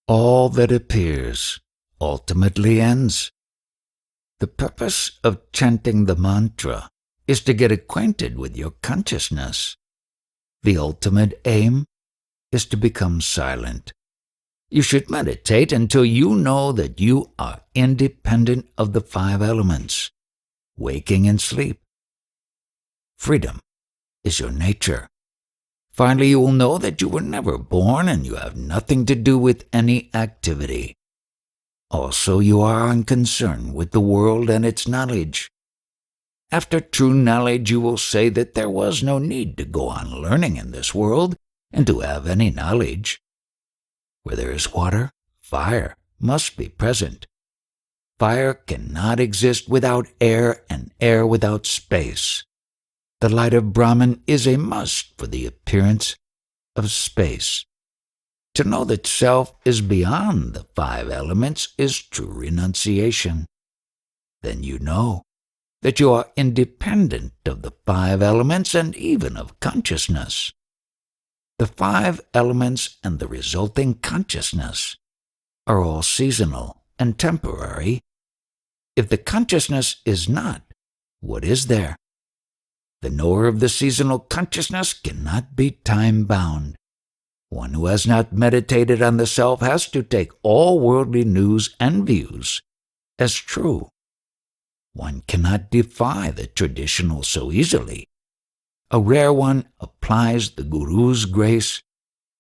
All that appears ultimately ends. The purpose of chanting the mantra is to get acquainted with your consciousness. The ultimate aim is to become silent. You should meditate until you know that you are independent of the 5 elements, waking and sleep. Freedom is your nature. Finally, you will know that you were never born and you have nothing to do with any activity. Also, you are unconcerned with the world and its knowledge. After true knowledge, you will say that there was no need to go on learning in this world and to have any knowledge. Where there is water, fire must be present. Fire cannot exist without air and air without space. The light of Brahman is a must for the appearance of space. To know that self is beyond the 5 elements is true renunciation. Then you know that you are independent of the 5 elements and even of consciousness. The 5 elements and the resulting consciousness are all seasonal and temporary. If the consciousness is not, what is there? The knower of the seasonal consciousness cannot be time-bound. One who has not meditated on the self has to take all worldly news and views as true. One cannot defy the traditional so easily. A rare one applies the Guru's grace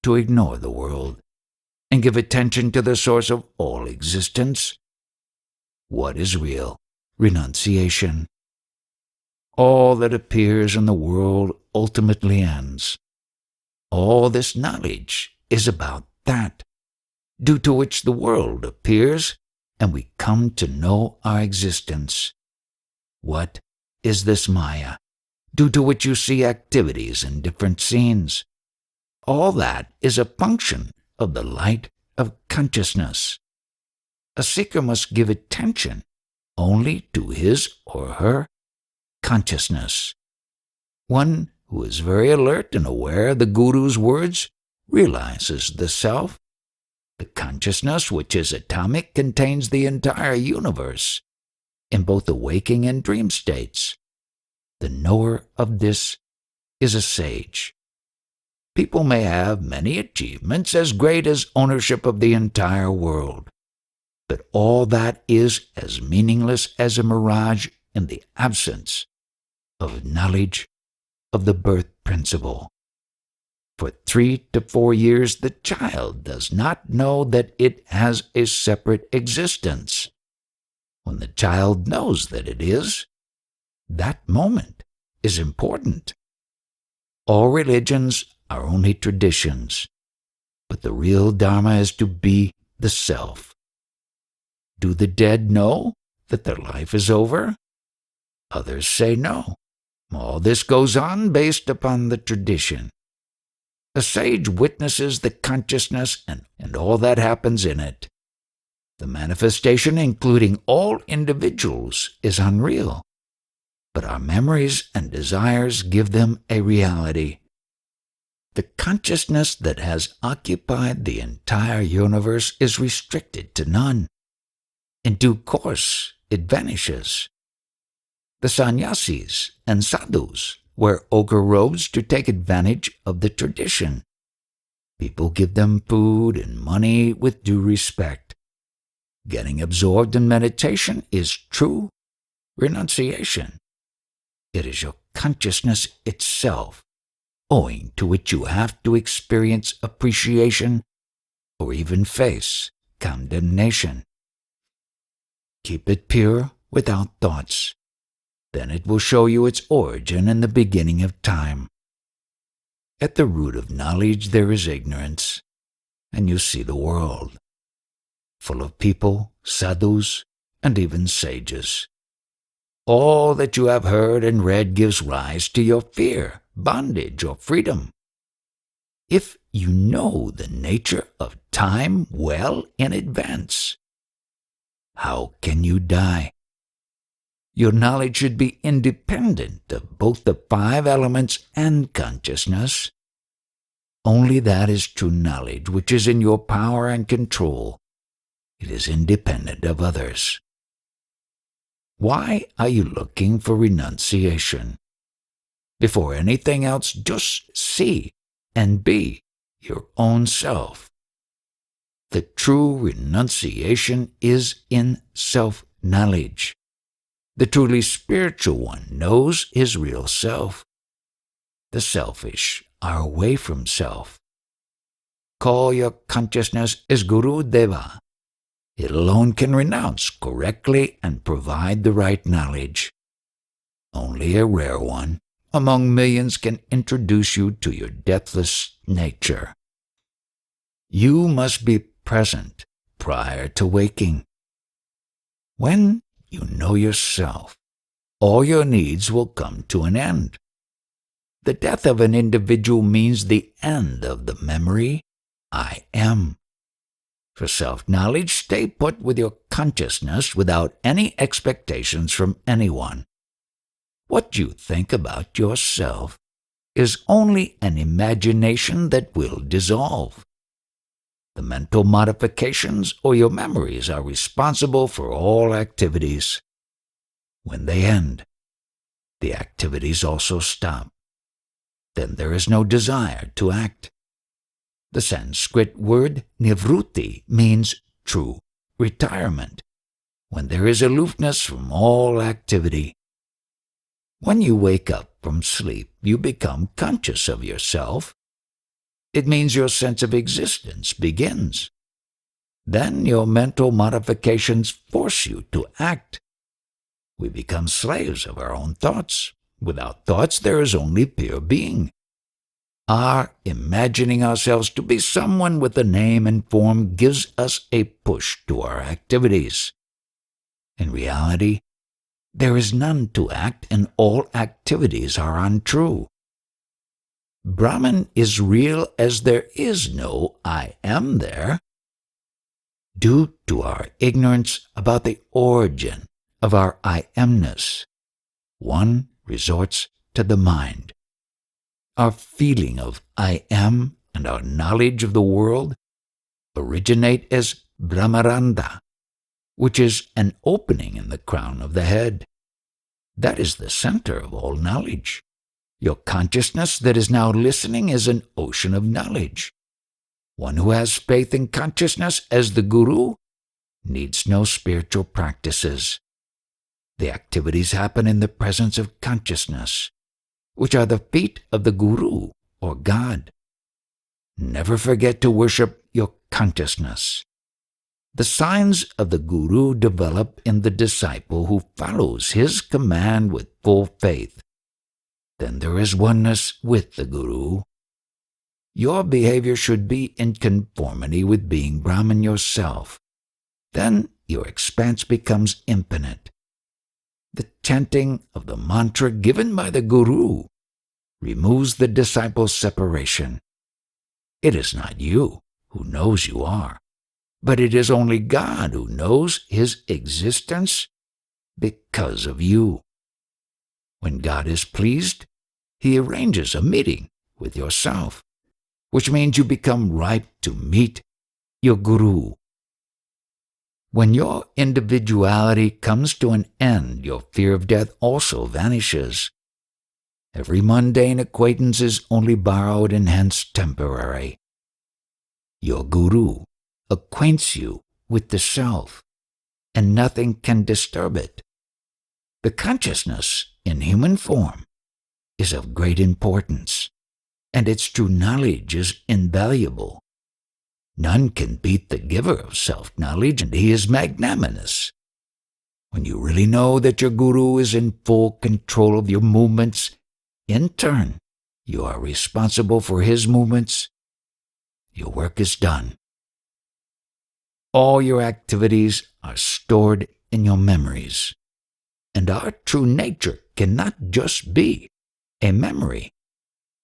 to ignore the world and give attention to the source of all existence. What is real? Renunciation. All that appears in the world ultimately ends. All this knowledge is about that, due to which the world appears and we come to know our existence. What is this Maya, due to which you see activities in different scenes? All that is a function of the light of consciousness. A seeker must give attention only to his or her consciousness. One who is very alert and aware of the Guru's words realizes the self. The consciousness, which is atomic, contains the entire universe in both the waking and dream states. The knower of this is a sage. People may have many achievements as great as ownership of the entire world, but all that is as meaningless as a mirage in the absence of knowledge of the birth principle. For 3 to 4 years, the child does not know that it has a separate existence. When the child knows that it is, that moment is important. All religions are only traditions, but the real Dharma is to be the self. Do the dead know that their life is over? Others say no. All this goes on based upon the tradition. A sage witnesses the consciousness and all that happens in it. The manifestation, including all individuals, is unreal, but our memories and desires give them a reality. The consciousness that has occupied the entire universe is restricted to none. In due course, it vanishes. The sannyasis and sadhus wear ochre robes to take advantage of the tradition. People give them food and money with due respect. Getting absorbed in meditation is true renunciation. It is your consciousness itself, owing to which you have to experience appreciation or even face condemnation. Keep it pure without thoughts. Then it will show you its origin and the beginning of time. At the root of knowledge there is ignorance, and you see the world, full of people, sadhus, and even sages. All that you have heard and read gives rise to your fear, bondage, or freedom. If you know the nature of time well in advance, how can you die? Your knowledge should be independent of both the 5 elements and consciousness. Only that is true knowledge which is in your power and control. It is independent of others. Why are you looking for renunciation? Before anything else, just see and be your own self. The true renunciation is in self-knowledge. The truly spiritual one knows his real self. The selfish are away from self. Call your consciousness as Guru Deva. It alone can renounce correctly and provide the right knowledge. Only a rare one among millions can introduce you to your deathless nature. You must be present prior to waking. When you know yourself, all your needs will come to an end. The death of an individual means the end of the memory, I am. For self-knowledge, stay put with your consciousness without any expectations from anyone. What you think about yourself is only an imagination that will dissolve. The mental modifications or your memories are responsible for all activities. When they end, the activities also stop. Then there is no desire to act. The Sanskrit word nivruti means true retirement, when there is aloofness from all activity. When you wake up from sleep, you become conscious of yourself. It means your sense of existence begins. Then your mental modifications force you to act. We become slaves of our own thoughts. Without thoughts, there is only pure being. Our imagining ourselves to be someone with a name and form gives us a push to our activities. In reality, there is none to act, and all activities are untrue. Brahman is real as there is no I am there. Due to our ignorance about the origin of our I amness, one resorts to the mind. Our feeling of I am and our knowledge of the world originate as Brahmaranda, which is an opening in the crown of the head. That is the center of all knowledge. Your consciousness that is now listening is an ocean of knowledge. One who has faith in consciousness as the Guru needs no spiritual practices. The activities happen in the presence of consciousness, which are the feet of the Guru or God. Never forget to worship your consciousness. The signs of the Guru develop in the disciple who follows his command with full faith. Then there is oneness with the Guru. Your behavior should be in conformity with being Brahman yourself. Then your expanse becomes infinite. The chanting of the mantra given by the Guru removes the disciple's separation. It is not you who knows you are, but it is only God who knows his existence because of you. When God is pleased, he arranges a meeting with yourself, which means you become ripe to meet your Guru. When your individuality comes to an end, your fear of death also vanishes. Every mundane acquaintance is only borrowed and hence temporary. Your Guru acquaints you with the self, and nothing can disturb it. The consciousness in human form is of great importance, and its true knowledge is invaluable. None can beat the giver of self-knowledge, and he is magnanimous. When you really know that your Guru is in full control of your movements, in turn, you are responsible for his movements. Your work is done. All your activities are stored in your memories, and our true nature cannot just be a memory.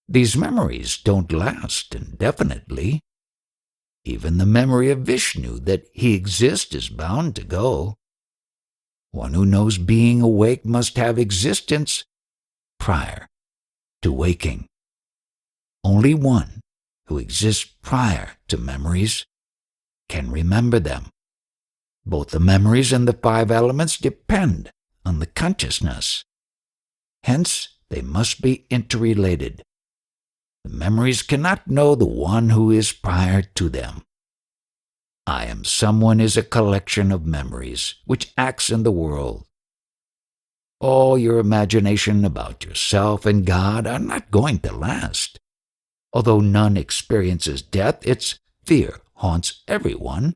These memories don't last indefinitely. Even the memory of Vishnu that he exists is bound to go. One who knows being awake must have existence prior to waking. Only one who exists prior to memories, can remember them. Both the memories and the five elements depend on the consciousness. Hence, they must be interrelated. The memories cannot know the one who is prior to them. I am someone is a collection of memories which acts in the world. All your imagination about yourself and God are not going to last. Although none experiences death, its fear haunts everyone.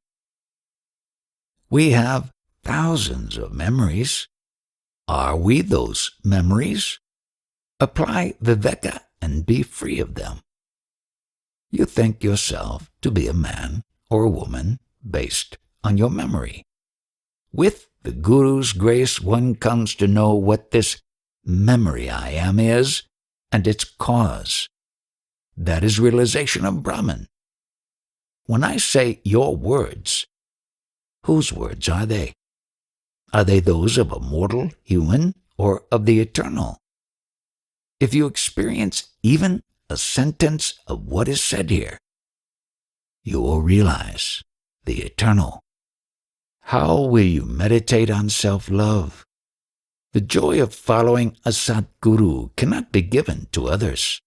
We have thousands of memories. Are we those memories? Apply viveka and be free of them. You think yourself to be a man or a woman based on your memory. With the Guru's grace, one comes to know what this memory I am is and its cause. That is realization of Brahman. When I say your words, whose words are they? Are they those of a mortal human or of the eternal? If you experience even a sentence of what is said here, you will realize the eternal. How will you meditate on self-love? The joy of following a Sadguru cannot be given to others.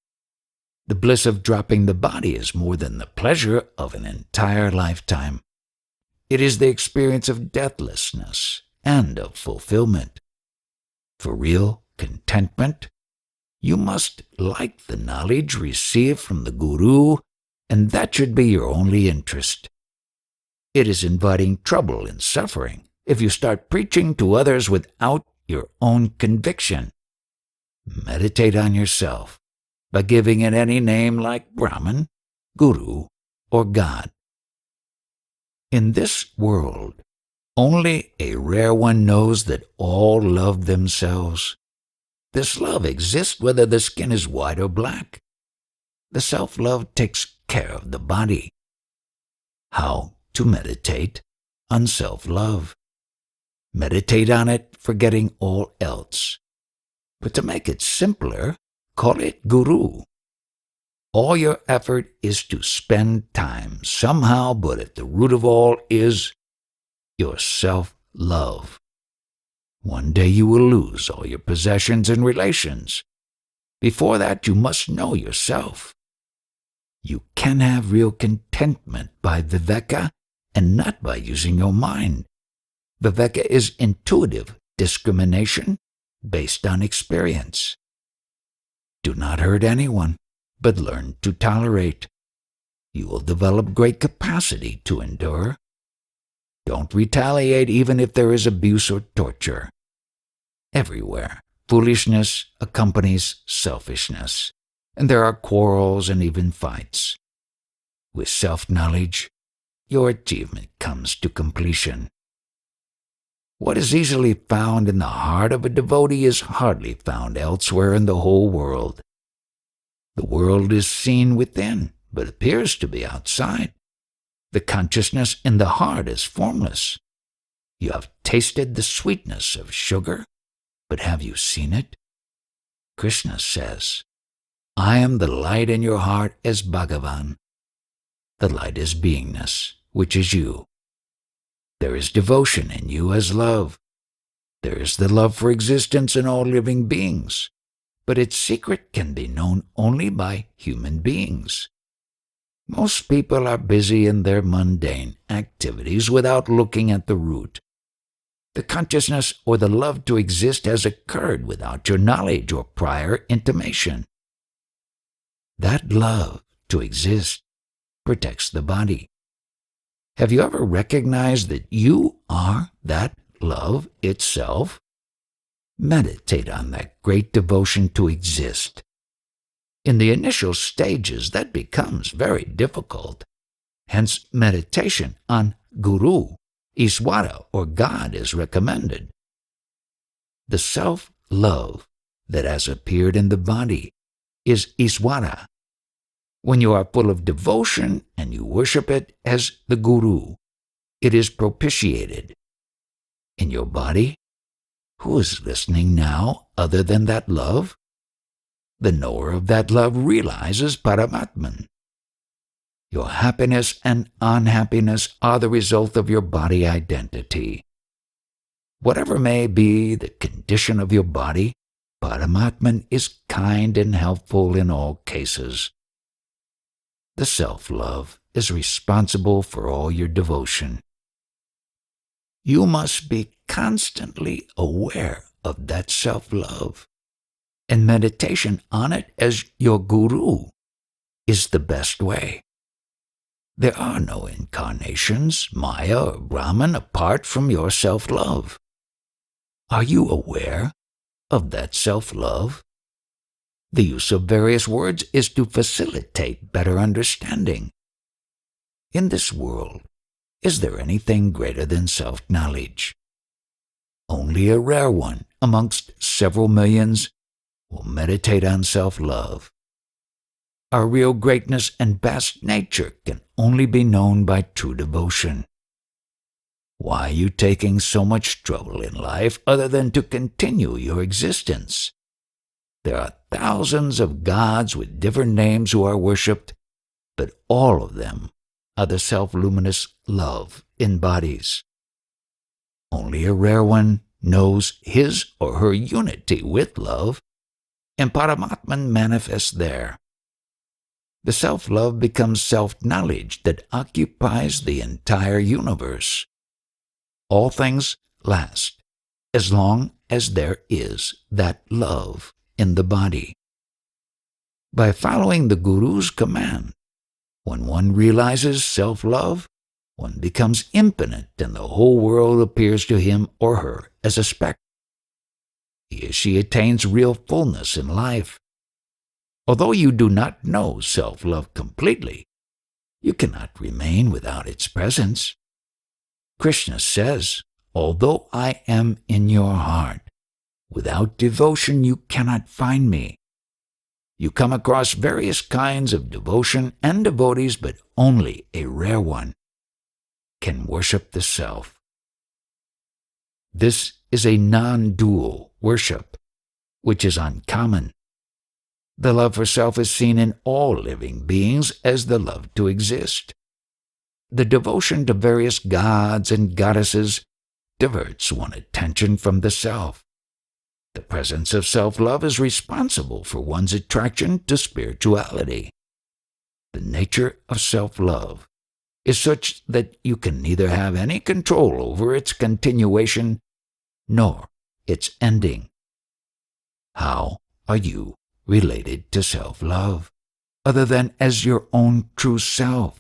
The bliss of dropping the body is more than the pleasure of an entire lifetime. It is the experience of deathlessness and of fulfillment. For real contentment, you must like the knowledge received from the Guru, and that should be your only interest. It is inviting trouble and suffering if you start preaching to others without your own conviction. Meditate on yourself by giving it any name like Brahman, Guru, or God. In this world, only a rare one knows that all love themselves. This love exists whether the skin is white or black. The self-love takes care of the body. How to meditate on self-love? Meditate on it, forgetting all else. But to make it simpler, call it Guru. All your effort is to spend time somehow, but at the root of all is your self-love. One day you will lose all your possessions and relations. Before that, you must know yourself. You can have real contentment by viveka and not by using your mind. Viveka is intuitive discrimination based on experience. Do not hurt anyone, but learn to tolerate. You will develop great capacity to endure. Don't retaliate even if there is abuse or torture. Everywhere, foolishness accompanies selfishness, and there are quarrels and even fights. With self-knowledge, your achievement comes to completion. What is easily found in the heart of a devotee is hardly found elsewhere in the whole world. The world is seen within, but appears to be outside. The consciousness in the heart is formless. You have tasted the sweetness of sugar, but have you seen it? Krishna says, I am the light in your heart as Bhagavan. The light is beingness, which is you. There is devotion in you as love. There is the love for existence in all living beings, but its secret can be known only by human beings. Most people are busy in their mundane activities without looking at the root. The consciousness or the love to exist has occurred without your knowledge or prior intimation. That love to exist protects the body. Have you ever recognized that you are that love itself? Meditate on that great devotion to exist. In the initial stages, that becomes very difficult. Hence, meditation on Guru, Ishwara, or God is recommended. The self-love that has appeared in the body is Ishwara. When you are full of devotion and you worship it as the Guru, it is propitiated. In your body, who is listening now other than that love? The knower of that love realizes Paramatman. Your happiness and unhappiness are the result of your body identity. Whatever may be the condition of your body, Paramatman is kind and helpful in all cases. The self-love is responsible for all your devotion. You must be constantly aware of that self-love, and meditation on it as your guru is the best way. There are no incarnations, Maya or Brahman, apart from your self-love. Are you aware of that self-love? The use of various words is to facilitate better understanding. In this world, is there anything greater than self-knowledge? Only a rare one amongst several millions will meditate on self-love. Our real greatness and vast nature can only be known by true devotion. Why are you taking so much trouble in life other than to continue your existence? There are thousands of gods with different names who are worshipped, but all of them are the self-luminous love in bodies. Only a rare one knows his or her unity with love, and Paramatman manifests there. The self-love becomes self-knowledge that occupies the entire universe. All things last as long as there is that love in the body. By following the Guru's command, when one realizes self-love, one becomes infinite and the whole world appears to him or her as a speck. He or she attains real fullness in life. Although you do not know self-love completely, you cannot remain without its presence. Krishna says, "Although I am in your heart, without devotion you cannot find me." You come across various kinds of devotion and devotees, but only a rare one can worship the self. This is a non-dual worship, which is uncommon. The love for self is seen in all living beings as the love to exist. The devotion to various gods and goddesses diverts one's attention from the self. The presence of self-love is responsible for one's attraction to spirituality. The nature of self-love is such that you can neither have any control over its continuation nor its ending. How are you related to self-love, other than as your own true self?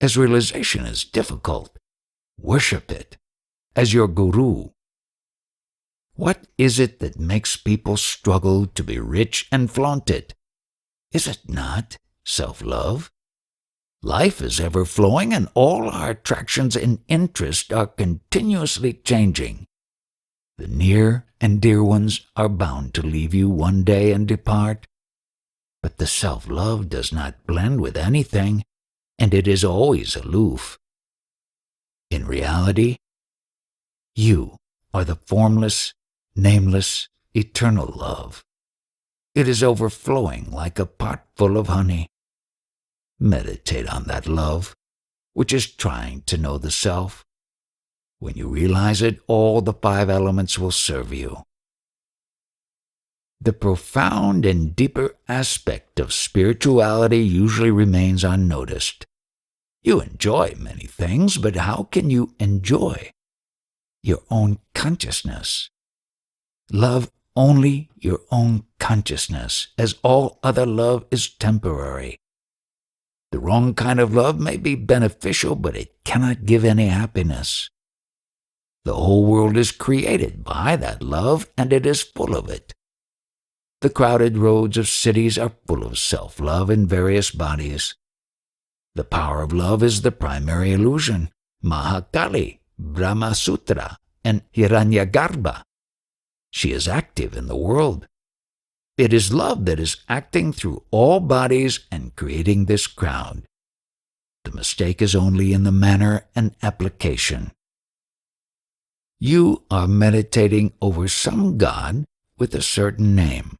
As realization is difficult, worship it as your guru. What is it that makes people struggle to be rich and flaunt it? Is it not self-love? Life is ever flowing and all our attractions and interests are continuously changing. The near and dear ones are bound to leave you one day and depart, but the self-love does not blend with anything, and it is always aloof. In reality, you are the formless, nameless, eternal love. It is overflowing like a pot full of honey. Meditate on that love, which is trying to know the self. When you realize it, all the 5 elements will serve you. The profound and deeper aspect of spirituality usually remains unnoticed. You enjoy many things, but how can you enjoy your own consciousness? Love only your own consciousness, as all other love is temporary. The wrong kind of love may be beneficial, but it cannot give any happiness. The whole world is created by that love, and it is full of it. The crowded roads of cities are full of self-love in various bodies. The power of love is the primary illusion. Mahakali, Brahma Sutra, and Hiranyagarbha. She is active in the world. It is love that is acting through all bodies and creating this crowd. The mistake is only in the manner and application. You are meditating over some god with a certain name,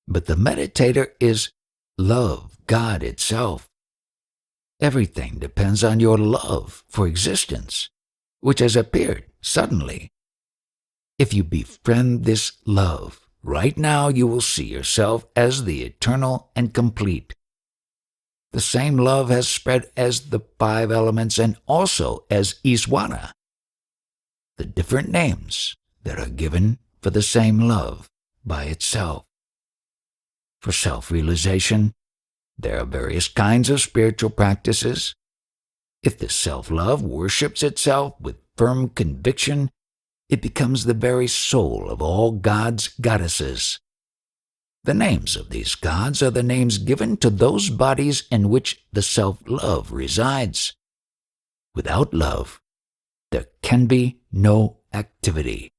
but the meditator is love, God itself. Everything depends on your love for existence, which has appeared suddenly. If you befriend this love, right now you will see yourself as the eternal and complete. The same love has spread as the 5 elements and also as Ishwara. The different names that are given for the same love by itself. For self-realization, there are various kinds of spiritual practices. If the self-love worships itself with firm conviction, it becomes the very soul of all gods, goddesses. The names of these gods are the names given to those bodies in which the self-love resides. Without love, there can be no activity.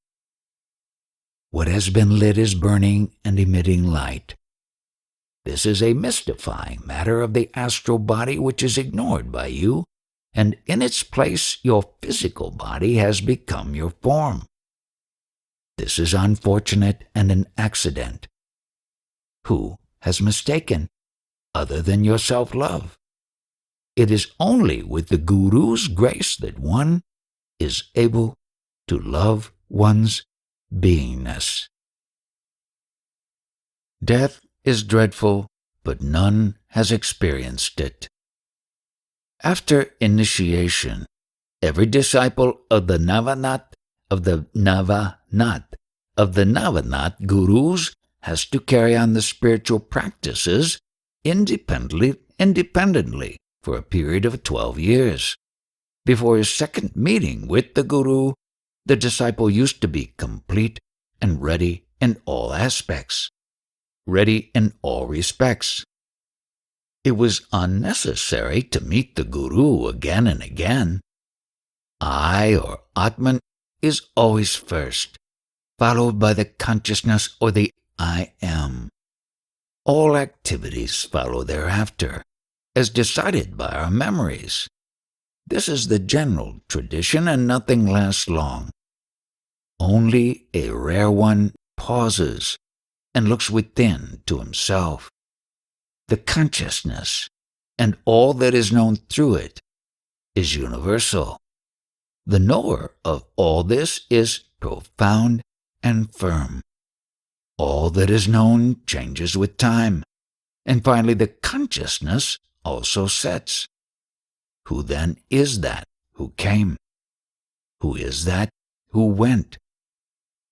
What has been lit is burning and emitting light. This is a mystifying matter of the astral body which is ignored by you, and in its place your physical body has become your form. This is unfortunate and an accident. Who has mistaken, other than your self-love? It is only with the Guru's grace that one is able to love one's beingness. Death is dreadful, but none has experienced it. After initiation, every disciple of the Navanat Gurus has to carry on the spiritual practices independently for a period of 12 years. Before his second meeting with the Guru, the disciple used to be complete and ready in all aspects, ready in all respects. It was unnecessary to meet the Guru again and again. I, or Atman, is always first, followed by the consciousness or the I am. All activities follow thereafter, as decided by our memories. This is the general tradition, and nothing lasts long. Only a rare one pauses and looks within to himself. The consciousness, and all that is known through it, is universal. The knower of all this is profound and firm. All that is known changes with time, and finally the consciousness also sets. Who then is that who came? Who is that who went?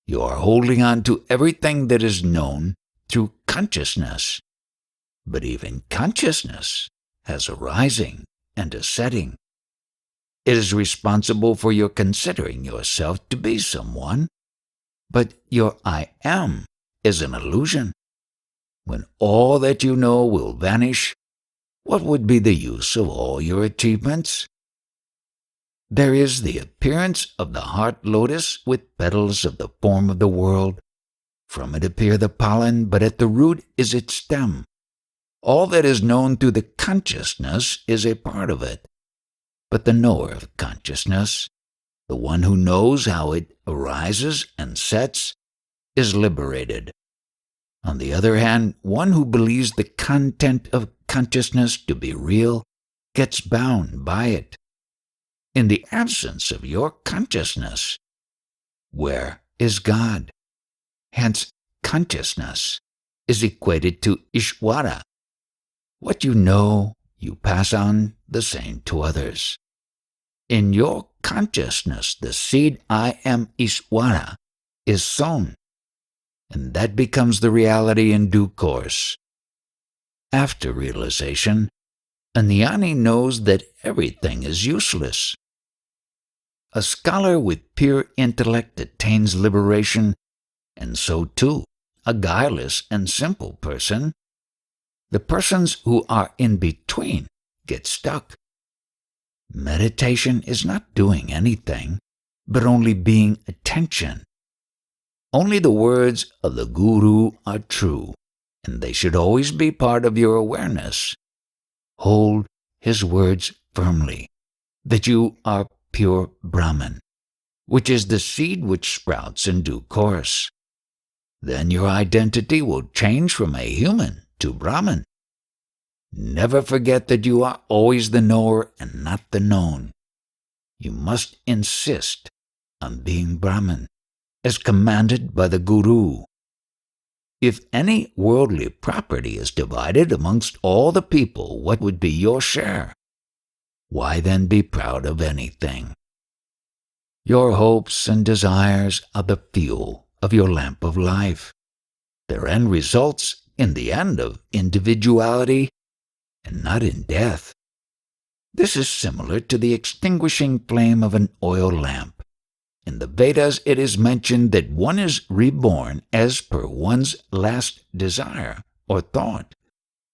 You are holding on to everything that is known through consciousness. But even consciousness has a rising and a setting. It is responsible for your considering yourself to be someone, but your I am is an illusion. When all that you know will vanish, what would be the use of all your achievements? There is the appearance of the heart lotus with petals of the form of the world. From it appear the pollen, but at the root is its stem. All that is known through the consciousness is a part of it. But the knower of consciousness, the one who knows how it arises and sets, is liberated. On the other hand, one who believes the content of consciousness to be real gets bound by it. In the absence of your consciousness, where is God? Hence, consciousness is equated to Ishwara. What you know, you pass on the same to others. In your consciousness, the seed I am Ishwara is sown, and that becomes the reality in due course. After realization, a Nyani knows that everything is useless. A scholar with pure intellect attains liberation, and so too a guileless and simple person. The persons who are in between get stuck. Meditation is not doing anything, but only being attention. Only the words of the Guru are true, and they should always be part of your awareness. Hold his words firmly, that you are pure Brahman, which is the seed which sprouts in due course. Then your identity will change from a human to Brahman. Never forget that you are always the knower and not the known. You must insist on being Brahman, as commanded by the Guru. If any worldly property is divided amongst all the people, what would be your share? Why then be proud of anything? Your hopes and desires are the fuel of your lamp of life. Their end results in the end of individuality and not in death. This is similar to the extinguishing flame of an oil lamp. In the Vedas, it is mentioned that one is reborn as per one's last desire or thought.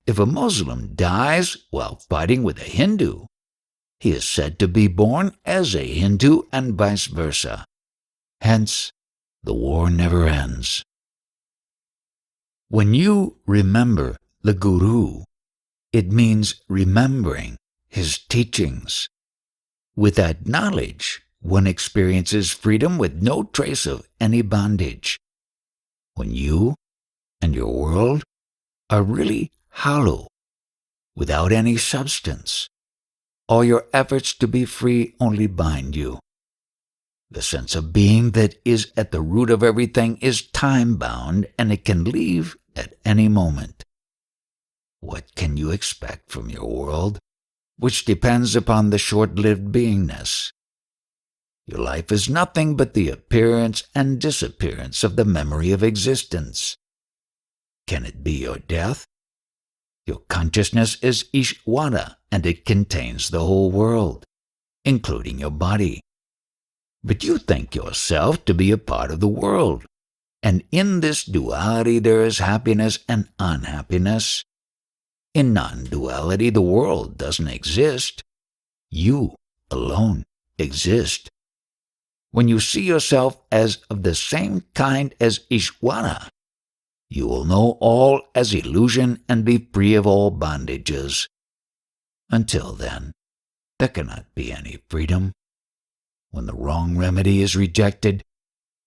If a Muslim dies while fighting with a Hindu, he is said to be born as a Hindu and vice versa. Hence, the war never ends. When you remember the Guru, it means remembering his teachings. With that knowledge, one experiences freedom with no trace of any bondage. When you and your world are really hollow, without any substance, all your efforts to be free only bind you. The sense of being that is at the root of everything is time-bound, and it can leave at any moment. What can you expect from your world, which depends upon the short-lived beingness? Your life is nothing but the appearance and disappearance of the memory of existence. Can it be your death? Your consciousness is Ishwara, and it contains the whole world, including your body. But you think yourself to be a part of the world, and in this duality there is happiness and unhappiness. In non-duality, the world doesn't exist. You alone exist. When you see yourself as of the same kind as Ishwara, you will know all as illusion and be free of all bondages. Until then, there cannot be any freedom. When the wrong remedy is rejected,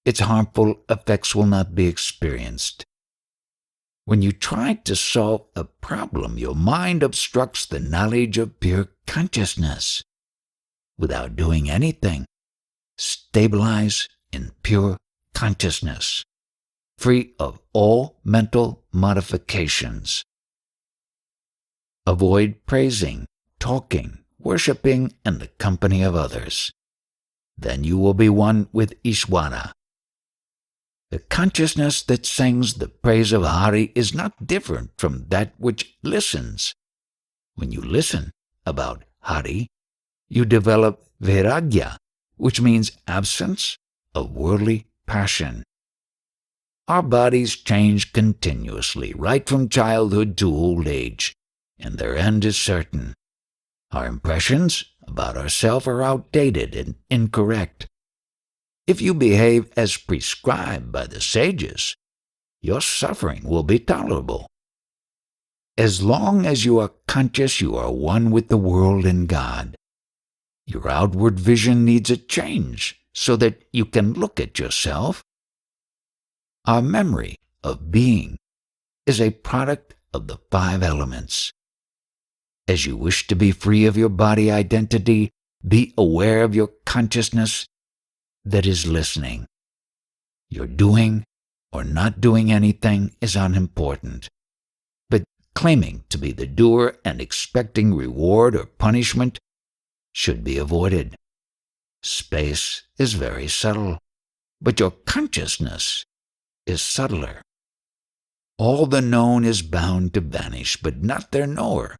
its harmful effects will not be experienced. When you try to solve a problem, your mind obstructs the knowledge of pure consciousness. Without doing anything, stabilize in pure consciousness, free of all mental modifications. Avoid praising, talking, worshipping in the company of others. Then you will be one with Ishwara. The consciousness that sings the praise of Hari is not different from that which listens. When you listen about Hari, you develop vairagya, which means absence of worldly passion. Our bodies change continuously, right from childhood to old age, and their end is certain. Our impressions about ourselves are outdated and incorrect. If you behave as prescribed by the sages, your suffering will be tolerable. As long as you are conscious, you are one with the world and God. Your outward vision needs a change so that you can look at yourself. Our memory of being is a product of the 5 elements. As you wish to be free of your body identity, be aware of your consciousness that is listening. Your doing or not doing anything is unimportant, but claiming to be the doer and expecting reward or punishment should be avoided. Space is very subtle, but your consciousness is subtler. All the known is bound to vanish, but not their knower,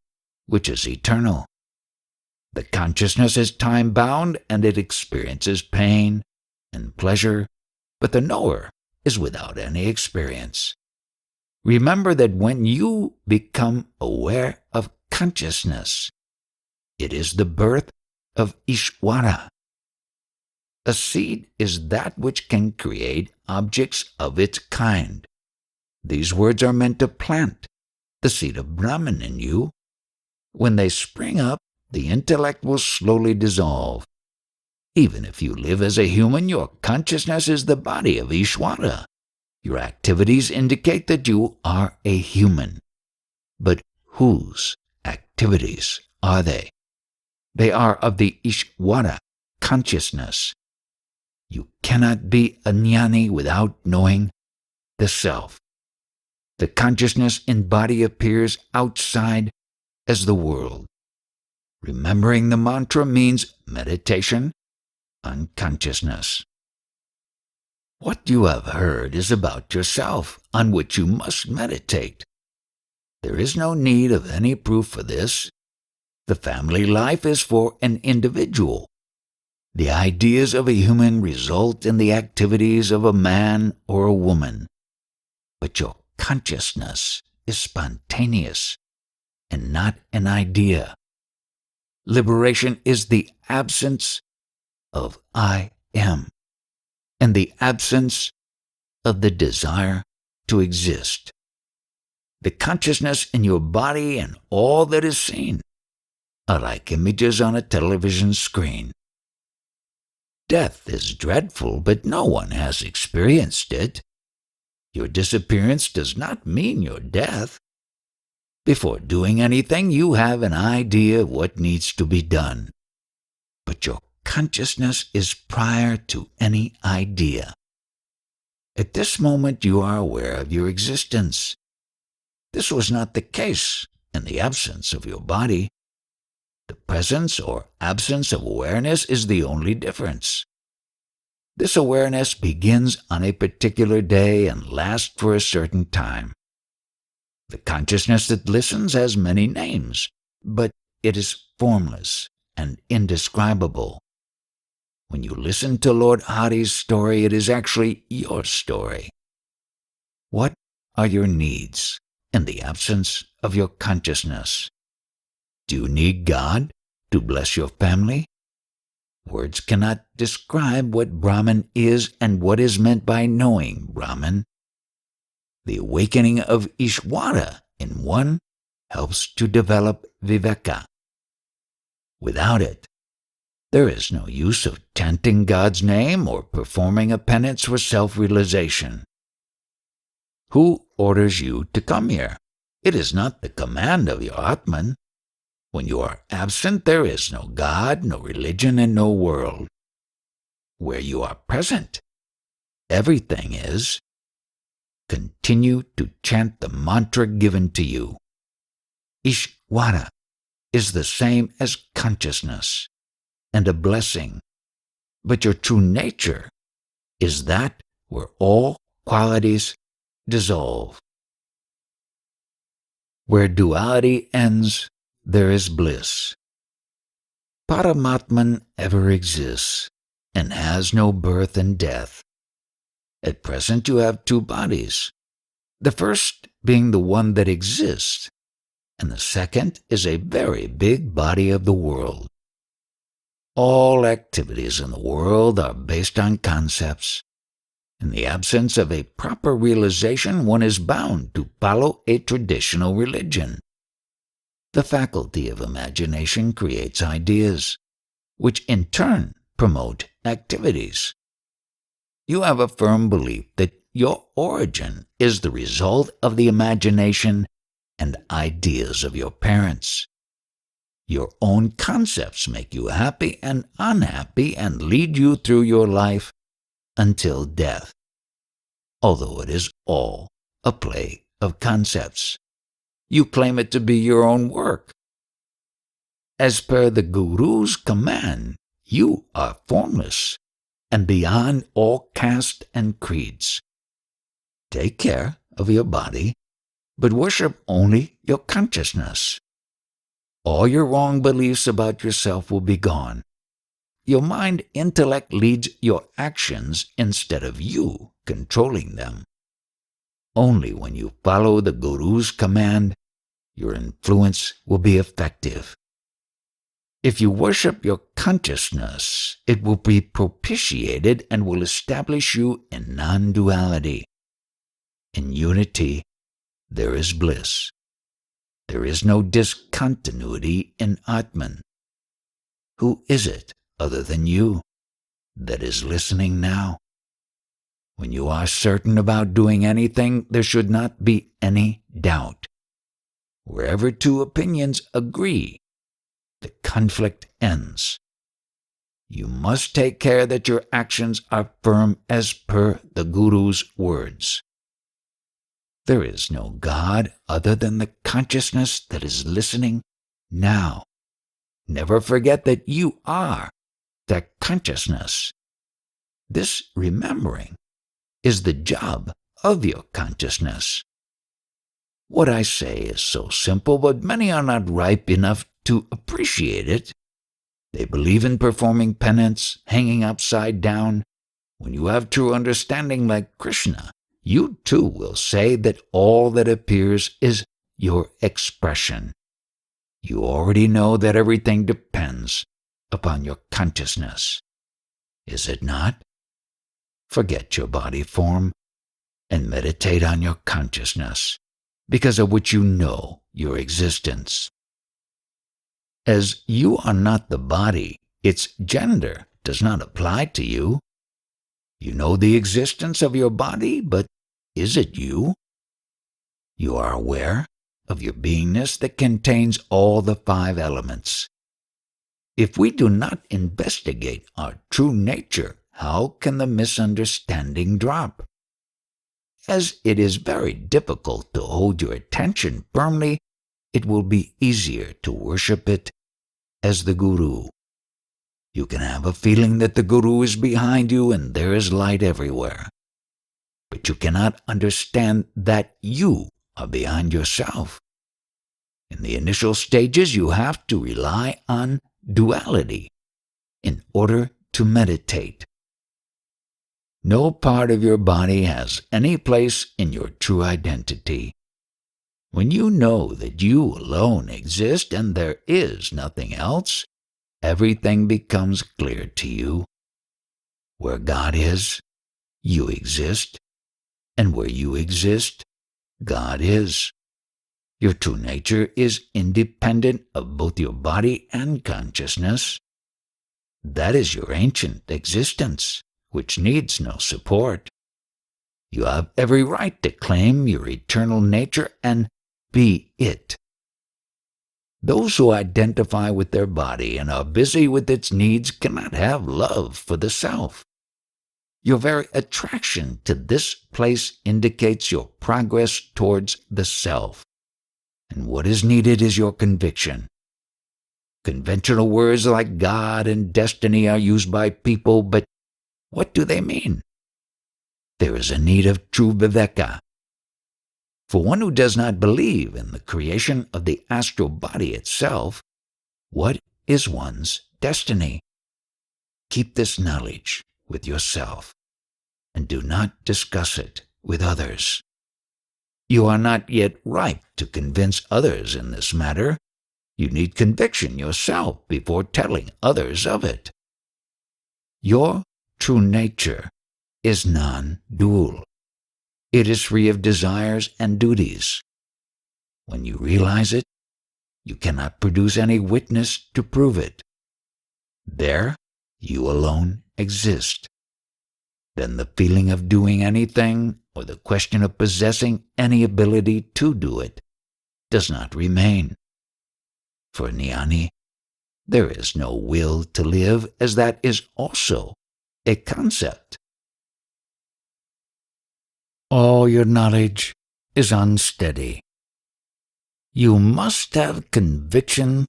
which is eternal. The consciousness is time-bound, and it experiences pain and pleasure, but the knower is without any experience. Remember that when you become aware of consciousness, it is the birth of Ishwara. A seed is that which can create objects of its kind. These words are meant to plant the seed of Brahman in you. When they spring up, the intellect will slowly dissolve. Even if you live as a human, your consciousness is the body of Ishwara. Your activities indicate that you are a human. But whose activities, are they? They are of the Ishwara, consciousness. You cannot be a Nyani without knowing the self. The consciousness in body appears outside as the world. Remembering the mantra means meditation on consciousness. What you have heard is about yourself, on which you must meditate. There is no need of any proof for this. The family life is for an individual. The ideas of a human result in the activities of a man or a woman. But your consciousness is spontaneous and not an idea. Liberation is the absence of I am, and the absence of the desire to exist. The consciousness in your body and all that is seen are like images on a television screen. Death is dreadful, but no one has experienced it. Your disappearance does not mean your death. Before doing anything, you have an idea of what needs to be done. But your consciousness is prior to any idea. At this moment, you are aware of your existence. This was not the case in the absence of your body. The presence or absence of awareness is the only difference. This awareness begins on a particular day and lasts for a certain time. The consciousness that listens has many names, but it is formless and indescribable. When you listen to Lord Hari's story, it is actually your story. What are your needs in the absence of your consciousness? Do you need God to bless your family? Words cannot describe what Brahman is and what is meant by knowing Brahman. The awakening of Ishwara in one helps to develop viveka. Without it, there is no use of chanting God's name or performing a penance for self-realization. Who orders you to come here? It is not the command of your Atman. When you are absent, there is no God, no religion, and no world. Where you are present, everything is. Continue to chant the mantra given to you. Ishwara is the same as consciousness and a blessing, but your true nature is that where all qualities dissolve. Where duality ends, there is bliss. Paramatman ever exists and has no birth and death. At present you have two bodies, the first being the one that exists, and the second is a very big body of the world. All activities in the world are based on concepts. In the absence of a proper realization, one is bound to follow a traditional religion. The faculty of imagination creates ideas, which in turn promote activities. You have a firm belief that your origin is the result of the imagination and ideas of your parents. Your own concepts make you happy and unhappy and lead you through your life until death, although it is all a play of concepts. You claim it to be your own work. As per the Guru's command, you are formless and beyond all caste and creeds. Take care of your body, but worship only your consciousness. All your wrong beliefs about yourself will be gone. Your mind intellect leads your actions instead of you controlling them. Only when you follow the Guru's command, your influence will be effective. If you worship your consciousness, it will be propitiated and will establish you in non-duality. In unity, there is bliss. There is no discontinuity in Atman. Who is it other than you that is listening now? When you are certain about doing anything, there should not be any doubt. Wherever two opinions agree, the conflict ends. You must take care that your actions are firm as per the Guru's words. There is no God other than the consciousness that is listening now. Never forget that you are that consciousness. This remembering is the job of your consciousness. What I say is so simple, but many are not ripe enough to appreciate it. They believe in performing penance, hanging upside down. When you have true understanding like Krishna, you too will say that all that appears is your expression. You already know that everything depends upon your consciousness. Is it not? Forget your body form and meditate on your consciousness, because of which you know your existence. As you are not the body, its gender does not apply to you. You know the existence of your body, but is it you? You are aware of your beingness that contains all the 5 elements. If we do not investigate our true nature, how can the misunderstanding drop? As it is very difficult to hold your attention firmly, it will be easier to worship it as the Guru. You can have a feeling that the Guru is behind you and there is light everywhere. But you cannot understand that you are behind yourself. In the initial stages, you have to rely on duality in order to meditate. No part of your body has any place in your true identity. When you know that you alone exist and there is nothing else, everything becomes clear to you. Where God is, you exist, and where you exist, God is. Your true nature is independent of both your body and consciousness. That is your ancient existence, which needs no support. You have every right to claim your eternal nature and be it. Those who identify with their body and are busy with its needs cannot have love for the self. Your very attraction to this place indicates your progress towards the self. And what is needed is your conviction. Conventional words like God and destiny are used by people, but what do they mean? There is a need of true viveka. For one who does not believe in the creation of the astral body itself, what is one's destiny? Keep this knowledge with yourself, and do not discuss it with others. You are not yet ripe to convince others in this matter. You need conviction yourself before telling others of it. Your true nature is non-dual. It is free of desires and duties. When you realize it, you cannot produce any witness to prove it. There, you alone exist. Then the feeling of doing anything, or the question of possessing any ability to do it, does not remain. For Nyani, there is no will to live, as that is also a concept. All your knowledge is unsteady. You must have conviction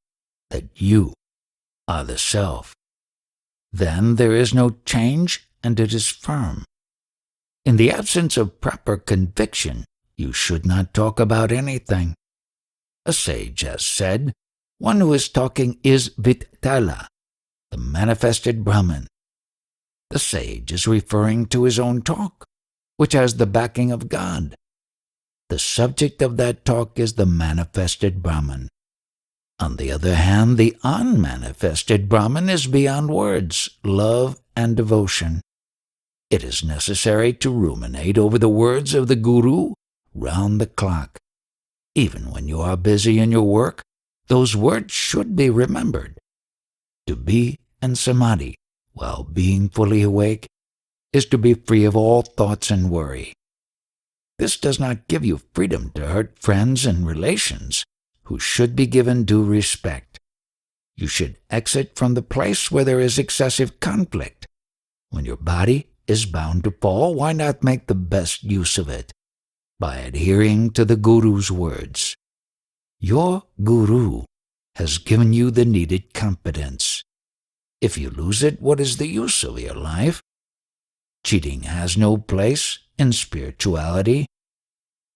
that you are the self. Then there is no change and it is firm. In the absence of proper conviction, you should not talk about anything. A sage has said, one who is talking is Vittala, the manifested Brahman. The sage is referring to his own talk, which has the backing of God. The subject of that talk is the manifested Brahman. On the other hand, the unmanifested Brahman is beyond words, love, and devotion. It is necessary to ruminate over the words of the Guru round the clock. Even when you are busy in your work, those words should be remembered. To be in Samadhi, while being fully awake, is to be free of all thoughts and worry. This does not give you freedom to hurt friends and relations, who should be given due respect. You should exit from the place where there is excessive conflict. When your body is bound to fall, why not make the best use of it by adhering to the Guru's words? Your Guru has given you the needed competence. If you lose it, what is the use of your life? Cheating has no place in spirituality.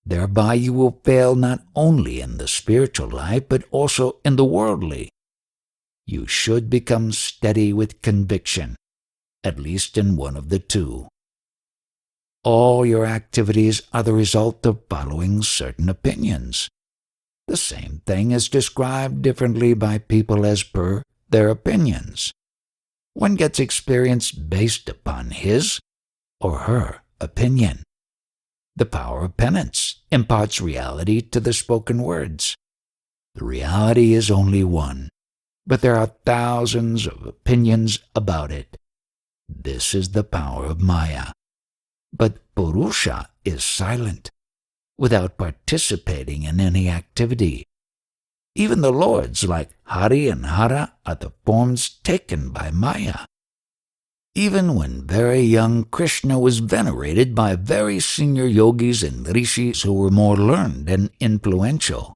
Thereby you will fail not only in the spiritual life, but also in the worldly. You should become steady with conviction, at least in one of the two. All your activities are the result of following certain opinions. The same thing is described differently by people as per their opinions. One gets experience based upon his or her opinion. The power of penance imparts reality to the spoken words. The reality is only one, but there are thousands of opinions about it. This is the power of Maya. But Purusha is silent, without participating in any activity. Even the lords like Hari and Hara are the forms taken by Maya. Even when very young, Krishna was venerated by very senior yogis and rishis who were more learned and influential.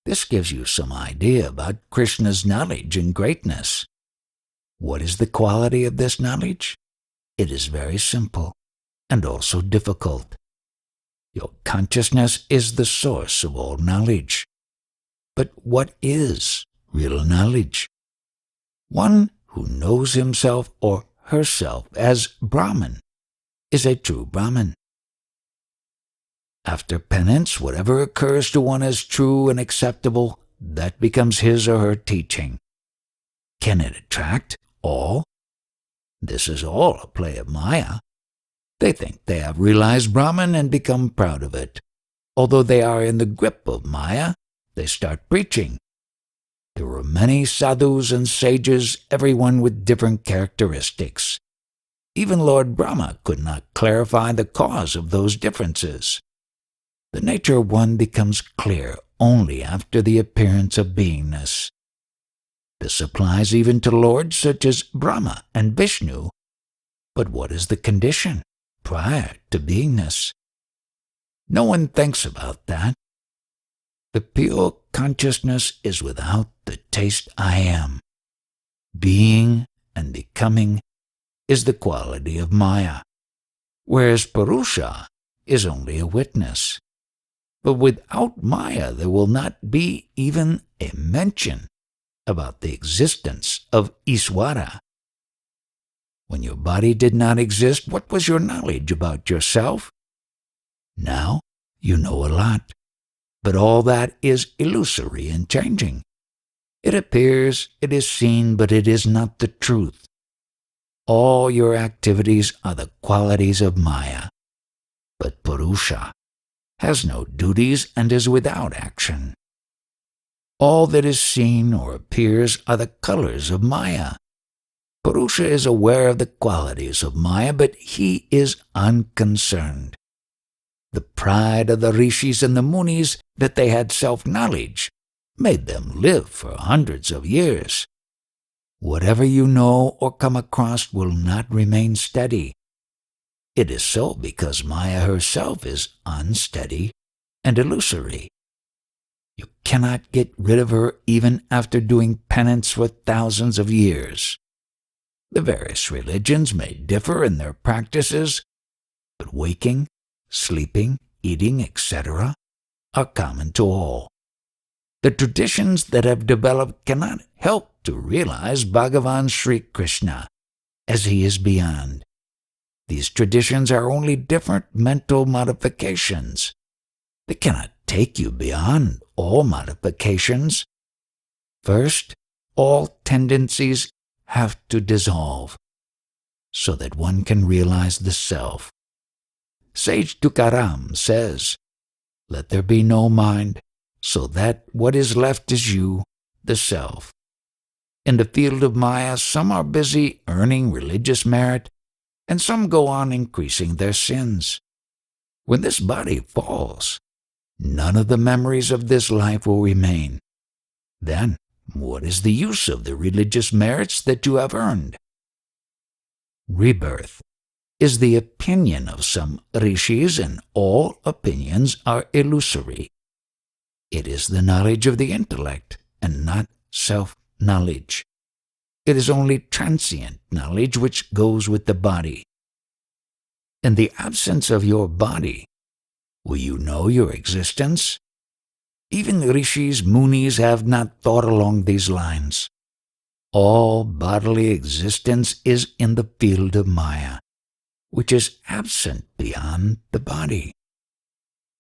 This gives you some idea about Krishna's knowledge and greatness. What is the quality of this knowledge? It is very simple and also difficult. Your consciousness is the source of all knowledge. But what is real knowledge? One who knows himself or herself as Brahman is a true Brahman. After penance, whatever occurs to one as true and acceptable, that becomes his or her teaching. Can it attract all? This is all a play of Maya. They think they have realized Brahman and become proud of it. Although they are in the grip of Maya, they start preaching. There were many sadhus and sages, everyone with different characteristics. Even Lord Brahma could not clarify the cause of those differences. The nature of one becomes clear only after the appearance of beingness. This applies even to lords such as Brahma and Vishnu. But what is the condition prior to beingness? No one thinks about that. The pure consciousness is without the taste I am. Being and becoming is the quality of Maya, whereas Purusha is only a witness. But without Maya there will not be even a mention about the existence of Ishwara. When your body did not exist, what was your knowledge about yourself? Now you know a lot. But all that is illusory and changing. It appears, it is seen, but it is not the truth. All your activities are the qualities of Maya. But Purusha has no duties and is without action. All that is seen or appears are the colors of Maya. Purusha is aware of the qualities of Maya, but he is unconcerned. The pride of the rishis and the munis that they had self-knowledge made them live for hundreds of years. Whatever you know or come across will not remain steady. It is so because Maya herself is unsteady and illusory. You cannot get rid of her even after doing penance for thousands of years. The various religions may differ in their practices, but waking, sleeping, eating, etc., are common to all. The traditions that have developed cannot help to realize Bhagavan Sri Krishna, as he is beyond. These traditions are only different mental modifications. They cannot take you beyond all modifications. First, all tendencies have to dissolve, so that one can realize the self. Sage Tukaram says, "Let there be no mind, so that what is left is you, the self." In the field of Maya, some are busy earning religious merit, and some go on increasing their sins. When this body falls, none of the memories of this life will remain. Then, what is the use of the religious merits that you have earned? Rebirth is the opinion of some rishis, and all opinions are illusory. It is the knowledge of the intellect, and not self-knowledge. It is only transient knowledge which goes with the body. In the absence of your body, will you know your existence? Even rishis, munis have not thought along these lines. All bodily existence is in the field of Maya, which is absent beyond the body.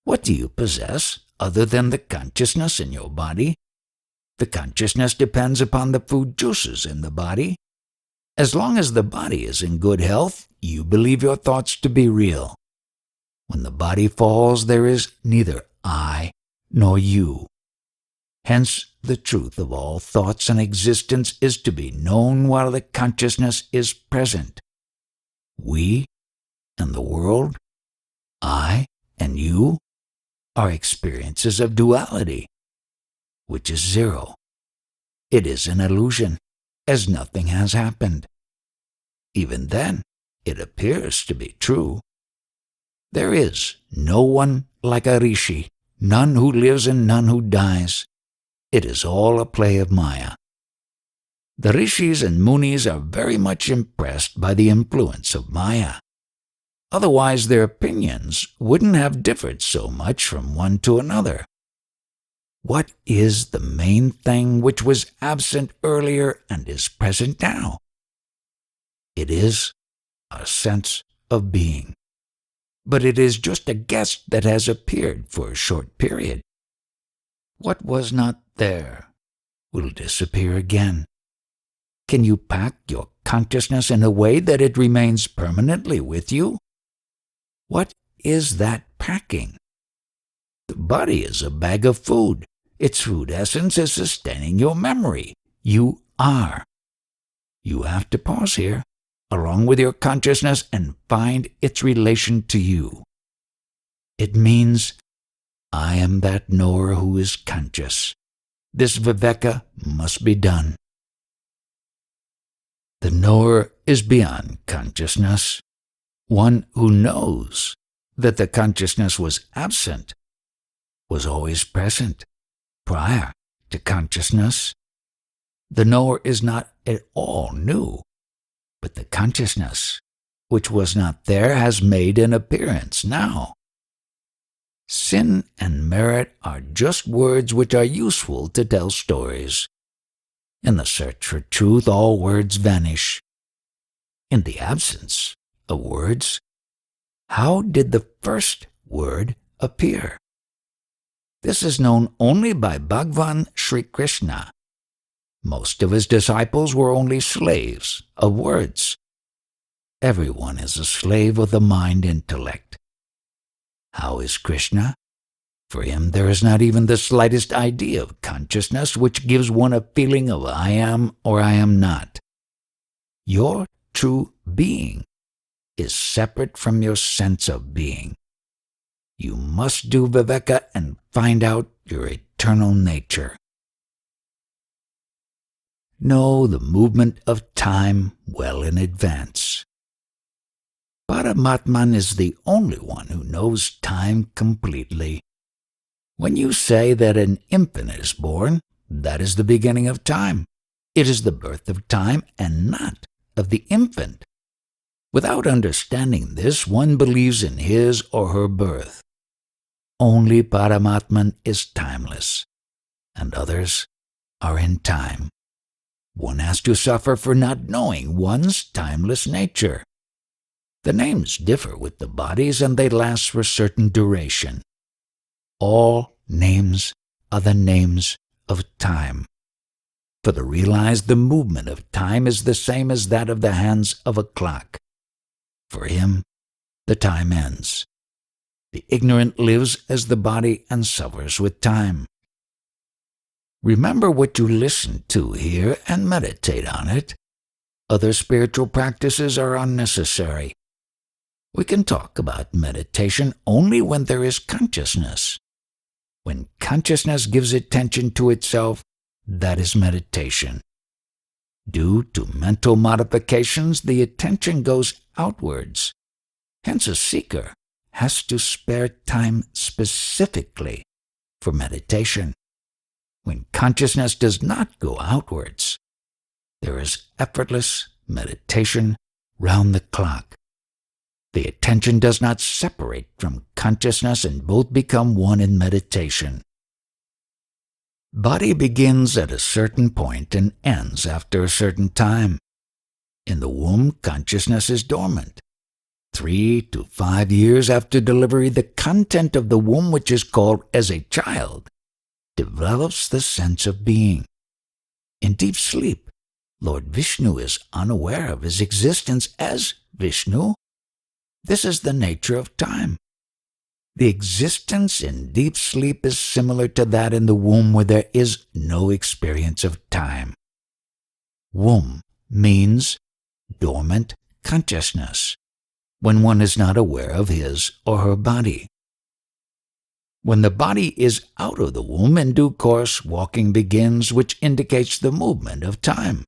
What do you possess other than the consciousness in your body? The consciousness depends upon the food juices in the body. As long as the body is in good health, you believe your thoughts to be real. When the body falls, there is neither I nor you. Hence, the truth of all thoughts and existence is to be known while the consciousness is present. We and the world, I and you, are experiences of duality, which is zero. It is an illusion, as nothing has happened. Even then, it appears to be true. There is no one like a rishi, none who lives and none who dies. It is all a play of Maya. The rishis and munis are very much impressed by the influence of Maya. Otherwise, their opinions wouldn't have differed so much from one to another. What is the main thing which was absent earlier and is present now? It is a sense of being. But it is just a guest that has appeared for a short period. What was not there will disappear again. Can you pack your consciousness in a way that it remains permanently with you? What is that packing? The body is a bag of food. Its food essence is sustaining your memory. You are. You have to pause here, along with your consciousness, and find its relation to you. It means, I am that knower who is conscious. This viveka must be done. The knower is beyond consciousness, one who knows that the consciousness was absent, was always present, prior to consciousness. The knower is not at all new, but the consciousness, which was not there, has made an appearance now. Sin and merit are just words which are useful to tell stories. In the search for truth, all words vanish. In the absence of words, how did the first word appear? This is known only by Bhagavan Sri Krishna. Most of his disciples were only slaves of words. Everyone is a slave of the mind intellect. How is Krishna? For him there is not even the slightest idea of consciousness which gives one a feeling of I am or I am not. Your true being is separate from your sense of being. You must do viveka and find out your eternal nature. Know the movement of time well in advance. Paramatman is the only one who knows time completely. When you say that an infant is born, that is the beginning of time. It is the birth of time and not of the infant. Without understanding this, one believes in his or her birth. Only Paramatman is timeless, and others are in time. One has to suffer for not knowing one's timeless nature. The names differ with the bodies, and they last for a certain duration. All names are the names of time. For the realized, the movement of time is the same as that of the hands of a clock. For him, the time ends. The ignorant lives as the body and suffers with time. Remember what you listen to here and meditate on it. Other spiritual practices are unnecessary. We can talk about meditation only when there is consciousness. When consciousness gives attention to itself, that is meditation. Due to mental modifications, the attention goes outwards. Hence, a seeker has to spare time specifically for meditation. When consciousness does not go outwards, there is effortless meditation round the clock. The attention does not separate from consciousness and both become one in meditation. Body begins at a certain point and ends after a certain time. In the womb, consciousness is dormant. 3 to 5 years after delivery, the content of the womb, which is called as a child, develops the sense of being. In deep sleep, Lord Vishnu is unaware of his existence as Vishnu. This is the nature of time. The existence in deep sleep is similar to that in the womb where there is no experience of time. Womb means dormant consciousness, when one is not aware of his or her body. When the body is out of the womb, in due course walking begins, which indicates the movement of time.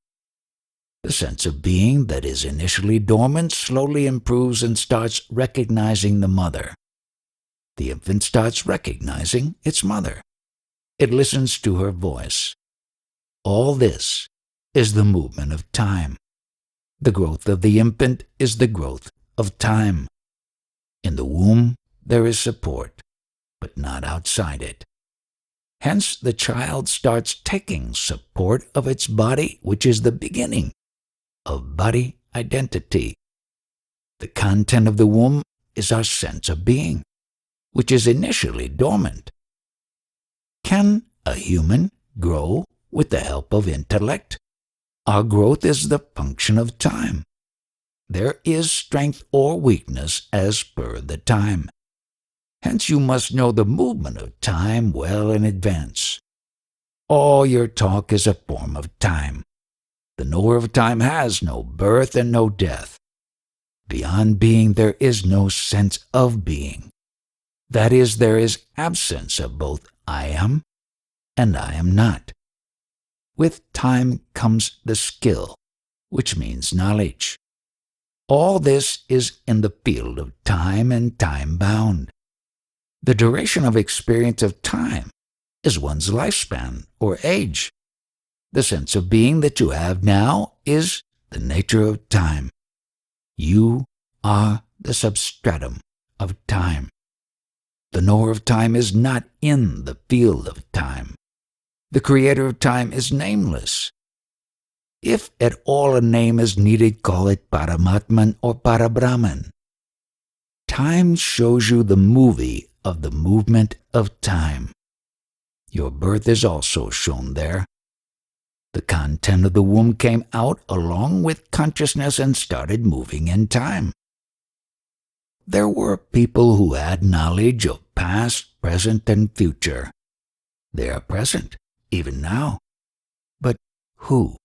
The sense of being that is initially dormant slowly improves and starts recognizing the mother. The infant starts recognizing its mother. It listens to her voice. All this is the movement of time. The growth of the infant is the growth of time. In the womb, there is support, but not outside it. Hence, the child starts taking support of its body, which is the beginning of body identity. The content of the womb is our sense of being, which is initially dormant. Can a human grow with the help of intellect? Our growth is the function of time. There is strength or weakness as per the time. Hence you must know the movement of time well in advance. All your talk is a form of time. The knower of time has no birth and no death. Beyond being there is no sense of being. That is, there is absence of both I am and I am not. With time comes the skill, which means knowledge. All this is in the field of time and time-bound. The duration of experience of time is one's lifespan or age. The sense of being that you have now is the nature of time. You are the substratum of time. The knower of time is not in the field of time. The creator of time is nameless. If at all a name is needed, call it Paramatman or Parabrahman. Time shows you the movie of the movement of time. Your birth is also shown there. The content of the womb came out along with consciousness and started moving in time. There were people who had knowledge of past, present, and future. They are present, even now. But who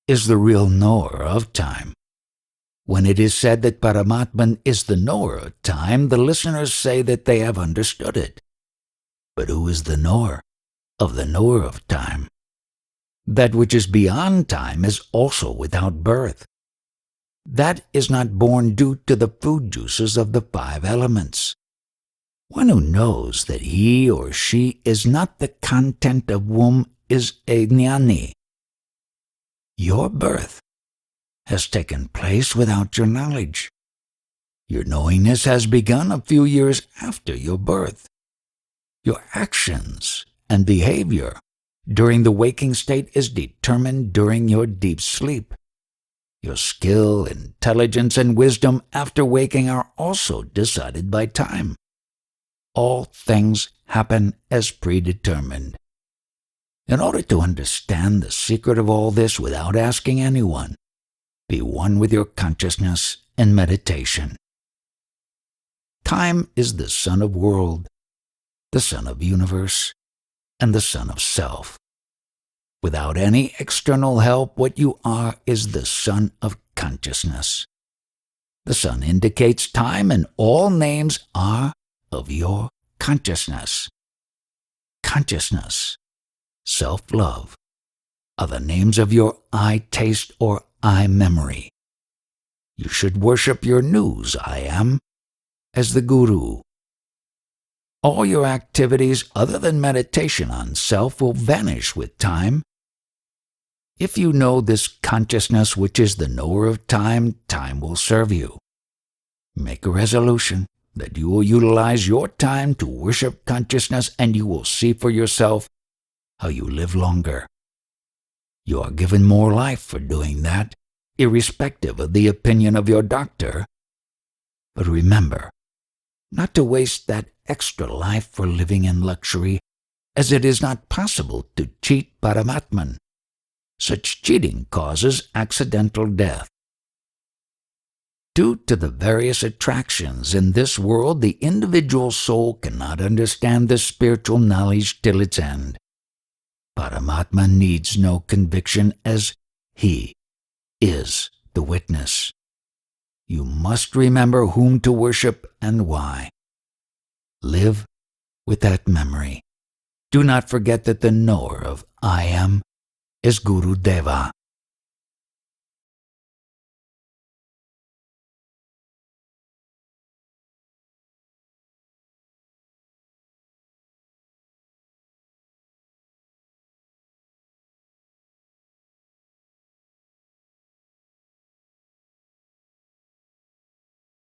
is the real knower of time? When it is said that Paramatman is the knower of time, the listeners say that they have understood it. But who is the knower of time? That which is beyond time is also without birth. That is not born due to the food juices of the 5 elements. One who knows that he or she is not the content of womb is a Nyani. Your birth has taken place without your knowledge. Your knowingness has begun a few years after your birth. Your actions and behavior during the waking state is determined during your deep sleep. Your skill, intelligence, and wisdom after waking are also decided by time. All things happen as predetermined. In order to understand the secret of all this without asking anyone, be one with your consciousness in meditation. Time is the son of world, the son of universe, and the son of self. Without any external help, what you are is the son of consciousness. The sun indicates time, and all names are of your consciousness. consciousness, self-love, are the names of your I taste or I memory. You should worship your news I am as the Guru. All your activities other than meditation on self will vanish with time. If you know this consciousness which is the knower of time, time will serve you. Make a resolution that you will utilize your time to worship consciousness, and you will see for yourself how you live longer. You are given more life for doing that, irrespective of the opinion of your doctor. But remember, not to waste that extra life for living in luxury, as it is not possible to cheat Paramatman. Such cheating causes accidental death. Due to the various attractions in this world, the individual soul cannot understand the spiritual knowledge till its end. Paramatma needs no conviction, as he is the witness. You must remember whom to worship and why. Live with that memory. Do not forget that the knower of I am is Guru Deva.